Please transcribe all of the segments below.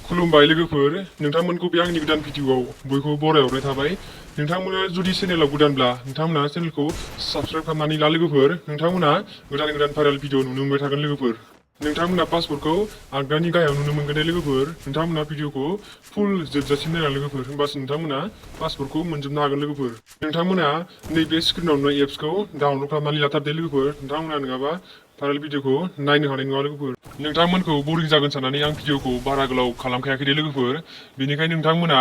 खुलुमबाय लोगोफोर नोंथांमोनखौ बे आंनि गोदान भिडिअआव बयखौबो बरायहरनाय थाबाय नोंथांमोना जुदि चेनेलाव गोदानब्ला नोंथांमोना चेनेलखौ साबस्क्राइब खालामनानै ला लोगोफोर नोंथांमोना गोदान भाइरेल भिडिअ नुनो मोनबाय थागोन लोगोफोर नोंथांमोना पासवर्डखौ आगदानि गाहायाव नुनो मोनगोन दे लोगोफोर नोंथांमोना भिडिअखौ फुल जोबजासिम नायना लोगोफोर होमबासो नोंथांमोना पासवर्डखौ मोनजोबनो हागोन लोगोफोर नोंथांमोना नैबे स्क्रिनाव नुनाय एप्सखौ डाउनलड खालामनानै लाथार दे लोगोफोर नोंथांमोना नङाबा भाइरेल भिडिअखौ नायनो हानाय नङा लोगोफोर नोंथांमोनखौ बोरिं जागोन साननानै आं भिडिअखौ बारा गोलाव खालामखायाखै दे लोगोफोर बेनिखायनो नोंथांमोना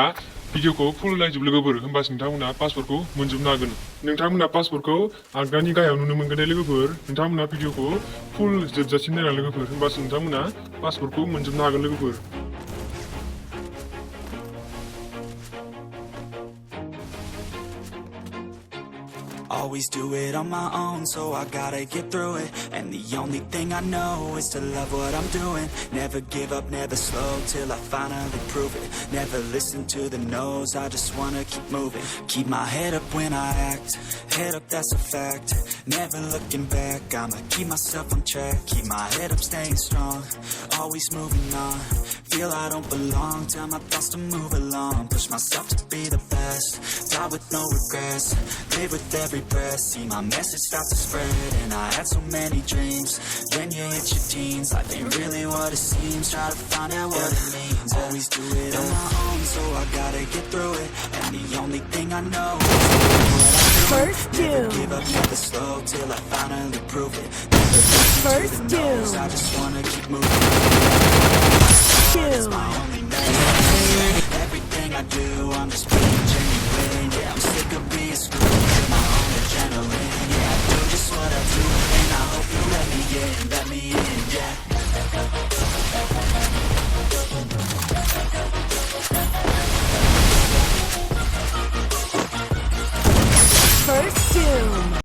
भिडिअखौ फुल नायजोब लोगोफोर होमबासो नोंथांमोना पासवर्डखौ मोनजोबनो हागोन नोंथांमोना पासवर्डखौ आगदानि गाहायाव नुनो मोनगोन दे लोगोफोर नोंथांमोना भिडिअखौ फुल जोबजासिम नायना लोगोफोर होमबासो नोंथांमोना पासवर्डखौ मोनजोबनो हागोन लोगोफोर Always do it on my own, so I gotta get through it. And the only thing I know is to love what I'm doing. Never give up, never slow, till I finally prove it. Never listen to the no's, I just wanna keep moving. Keep my head up when I act, head up that's a fact. Never looking back, I'ma keep myself on track. Keep my head up, staying strong, always moving on. Feel I don't belong, tell my thoughts to move along. Push myself to be the best, die with no regrets. Live with every breath, see my message start to spread. And I had so many dreams, when you hit your teens, life ain't really what it seems. Try to find out what it means. Always do it on my own, so I gotta get through it. And the only thing I know is to do what I do. First Never do. give up, never slow, till I finally prove it. Never listen First to the no's, do. I just wanna keep moving. Two.